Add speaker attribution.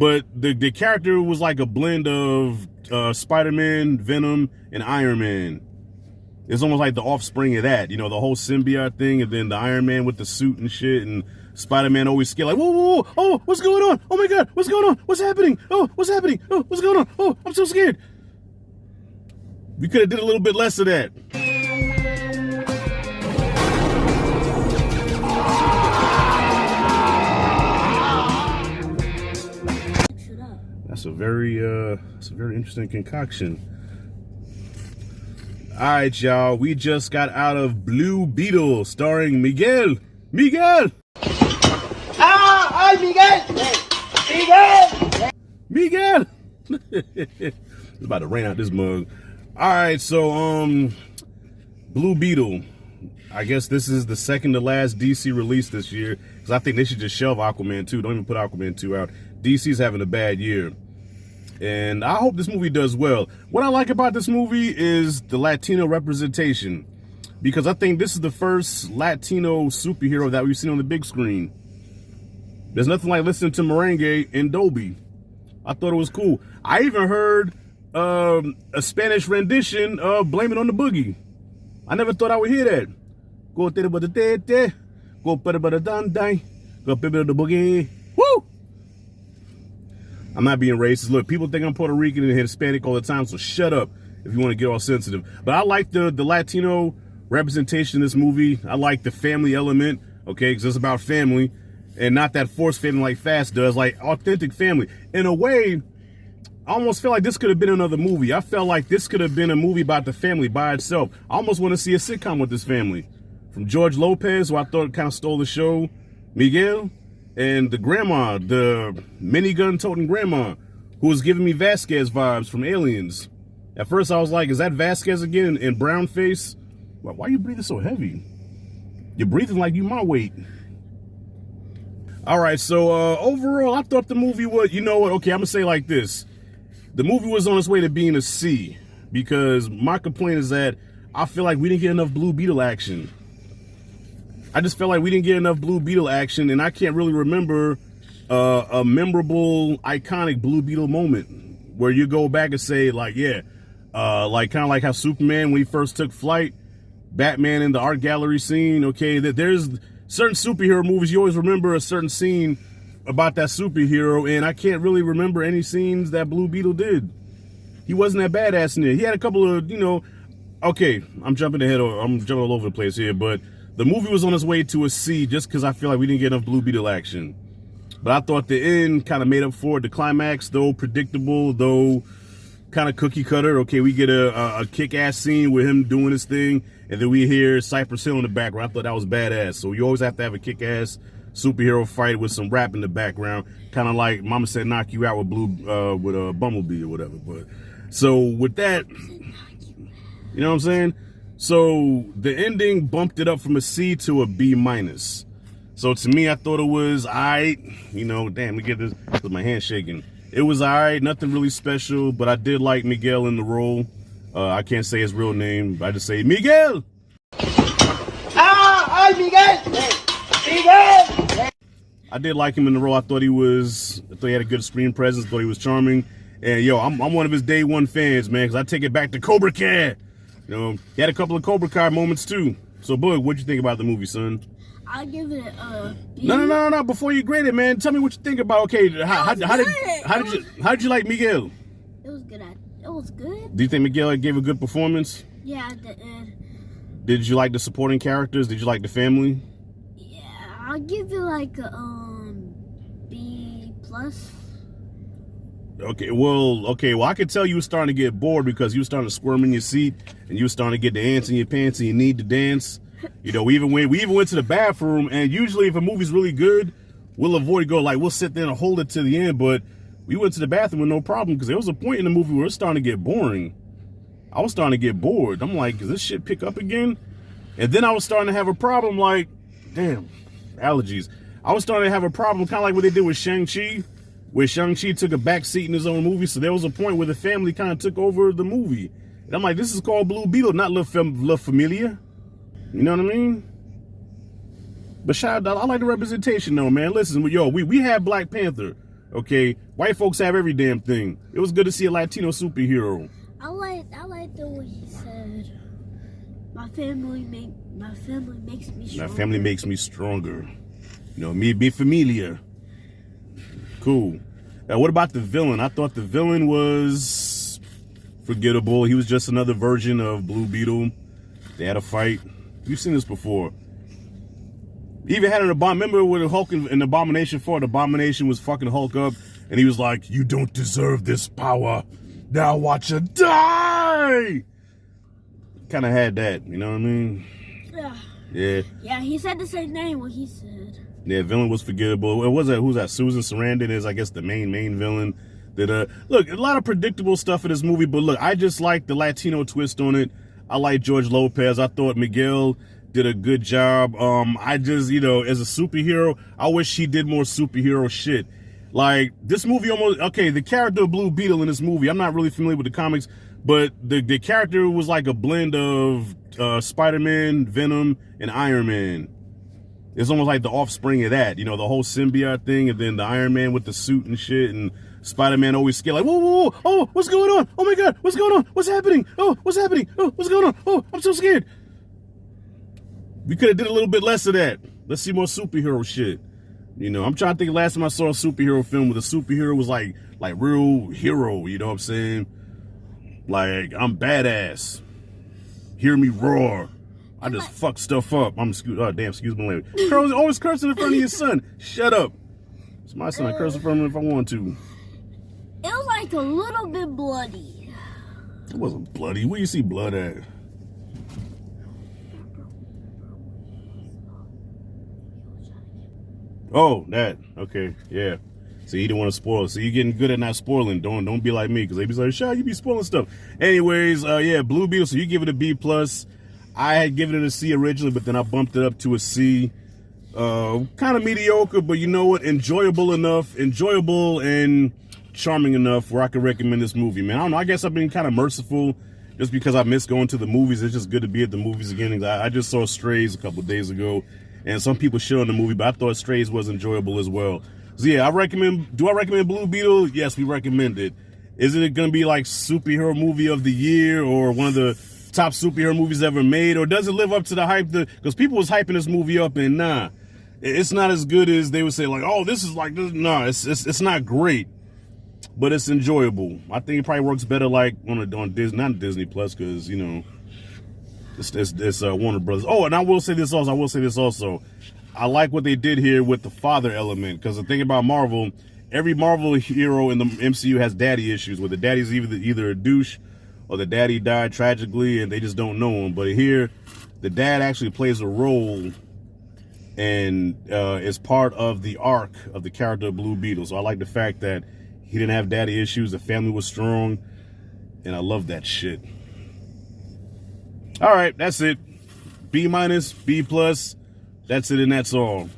Speaker 1: But the character was like a blend of Spider-Man, Venom, and Iron Man. It's almost like the offspring of that, you know, the whole symbiote thing, and then the Iron Man with the suit and shit, and Spider-Man always scared, like, whoa, whoa, whoa, oh, what's going on? Oh my God, what's going on? What's happening? Oh, what's happening? Oh, what's going on? Oh, I'm so scared. We could have did a little bit less of that. That's a very interesting concoction. All right, y'all. We just got out of Blue Beetle, starring Miguel. Miguel.
Speaker 2: Hi, Miguel.
Speaker 1: Miguel. It's about to rain out this mug. All right, so Blue Beetle. I guess this is the second to last DC release this year, because I think they should just shelve Aquaman 2. Don't even put Aquaman 2 out. DC's having a bad year. And I hope this movie does well. What I like about this movie is the Latino representation, because I think this is the first Latino superhero that we've seen on the big screen. There's nothing like listening to merengue in Dolby. I thought it was cool. I even heard a Spanish rendition of Blame It on the Boogie. I never thought I would hear that. Go te ba te te, go pa ba dan dai, go pe the boogie. Woo! I'm not being racist. Look, people think I'm Puerto Rican and Hispanic all the time, so shut up if you want to get all sensitive. But I like the Latino representation in this movie. I like the family element, okay, because it's about family and not that forced family like Fast does, like authentic family. In a way, I almost feel like this could have been another movie. I felt like this could have been a movie about the family by itself. I almost want to see a sitcom with this family. From George Lopez, who I thought kind of stole the show, Miguel, and the grandma, the minigun-toting grandma, who was giving me Vasquez vibes from Aliens. At first, I was like, is that Vasquez again in brown face? Why are you breathing so heavy? You're breathing like you my weight. All right, so overall, I thought the movie was, you know what? Okay, I'm going to say it like this. The movie was on its way to being a C, because my complaint is that I feel like we didn't get enough Blue Beetle action. I just felt like we didn't get enough Blue Beetle action, and I can't really remember a memorable, iconic Blue Beetle moment where you go back and say, like, yeah, like kind of like how Superman, when he first took flight, Batman in the art gallery scene, okay, that there's certain superhero movies, you always remember a certain scene about that superhero, and I can't really remember any scenes that Blue Beetle did. He wasn't that badass in it. He had a couple of, you know, okay, I'm jumping all over the place here, but the movie was on its way to a C just because I feel like we didn't get enough Blue Beetle action. But I thought the end kind of made up for it. The climax, though predictable, though kind of cookie cutter. Okay, we get a kick-ass scene with him doing his thing, and then we hear Cypress Hill in the background. I thought that was badass. So you always have to have a kick-ass superhero fight with some rap in the background, kind of like Mama Said Knock You Out with Bumblebee or whatever. But so with that, you know what I'm saying? So the ending bumped it up from a C to a B minus. So to me, I thought it was all right. You know, damn, we get this with my hand shaking. It was all right, nothing really special, but I did like Miguel in the role. I can't say his real name, but I just say Miguel.
Speaker 2: Hi, Miguel. Miguel.
Speaker 1: I did like him in the role. I thought he had a good screen presence. Thought he was charming. And yo, I'm one of his day one fans, man, because I take it back to Cobra Kai. You know, he had a couple of Cobra Kai moments too. So, Boog, what'd you think about the movie, son?
Speaker 3: I give it a B.
Speaker 1: No. Before you grade it, man, tell me what you think about. Okay, how did you like Miguel?
Speaker 3: It was good. It was good.
Speaker 1: Do you think Miguel gave a good performance?
Speaker 3: Yeah, at the end.
Speaker 1: Did you like the supporting characters? Did you like the family?
Speaker 3: Yeah, I'll give it like a B plus.
Speaker 1: Okay, well, I could tell you were starting to get bored because you were starting to squirm in your seat and you were starting to get the ants in your pants and you need to dance. You know, we even went to the bathroom, and usually if a movie's really good, we'll we'll sit there and hold it to the end, but we went to the bathroom with no problem because there was a point in the movie where it's starting to get boring. I was starting to get bored. I'm like, does this shit pick up again? And then I was starting to have a problem like, damn, allergies. I was starting to have a problem kind of like what they did with Shang-Chi, where Shang-Chi took a back seat in his own movie. So there was a point where the family kind of took over the movie. And I'm like, this is called Blue Beetle, not La Familia. You know what I mean? But shout out, I like the representation though, man. Listen, yo, we had Black Panther. Okay, white folks have every damn thing. It was good to see a Latino superhero.
Speaker 3: I like the way he said, my family makes me stronger.
Speaker 1: My family makes me stronger. You know, me be familia. Cool. Now, what about the villain? I thought the villain was forgettable. He was just another version of Blue Beetle. They had a fight. You've seen this before. He even had an remember when Hulk and Abomination fought? Abomination was fucking Hulk up, and he was like, "You don't deserve this power. Now watch her die." Kind of had that, you know what I mean?
Speaker 3: Yeah.
Speaker 1: Yeah.
Speaker 3: Yeah, he said the same name what he said.
Speaker 1: Yeah, villain was forgettable. It was that who's that? Susan Sarandon is, I guess, the main villain. That look, a lot of predictable stuff in this movie, but look, I just like the Latino twist on it. I like George Lopez. I thought Miguel did a good job. I just, as a superhero, I wish he did more superhero shit. Like, this movie the character of Blue Beetle in this movie, I'm not really familiar with the comics, but the character was like a blend of Spider-Man, Venom, and Iron Man. It's almost like the offspring of that, the whole symbiote thing, and then the Iron Man with the suit and shit, and Spider-Man always scared, like, whoa, whoa, whoa, oh, what's going on? Oh my God, what's going on? What's happening? Oh, what's happening? Oh, what's going on? Oh, I'm so scared. We could have did a little bit less of that. Let's see more superhero shit. I'm trying to think the last time I saw a superhero film where the superhero was like real hero, you know what I'm saying? Like, I'm badass. Hear me roar. I just fuck stuff up. Excuse my language. Curls always cursing in front of your son. Shut up. It's my son. I curse in front of him if I want to.
Speaker 3: It was like a little bit bloody.
Speaker 1: It wasn't bloody. Where you see blood at? Oh, that. Okay, yeah. See, you didn't want to spoil it. So you're getting good at not spoiling. Don't be like me, because they be like, "Shut, you be spoiling stuff." Anyways, yeah, Blue Beetle. So you give it a B plus. I had given it a C originally, but then I bumped it up to a C. Kind of mediocre, but you know what? Enjoyable and charming enough where I could recommend this movie, man. I don't know. I guess I've been kind of merciful just because I miss going to the movies. It's just good to be at the movies again. I just saw Strays a couple days ago, and some people shit on the movie, but I thought Strays was enjoyable as well. So yeah, do I recommend Blue Beetle? Yes, we recommend it. Is it going to be like superhero movie of the year or one of the top superhero movies ever made, or does it live up to the hype? Because people was hyping this movie up, and nah, it's not as good as they would say. Like, oh, this is like this. Nah, it's not great, but it's enjoyable. I think it probably works better like on Disney, not Disney Plus, because it's Warner Brothers. Oh, and I will say this also. I like what they did here with the father element, because the thing about Marvel, every Marvel hero in the MCU has daddy issues, where the daddy's either a douche or the daddy died tragically and they just don't know him. But here, the dad actually plays a role and is part of the arc of the character of Blue Beetle. So I like the fact that he didn't have daddy issues, the family was strong, and I love that shit. All right, that's it. B minus, B plus. That's it, and that's all.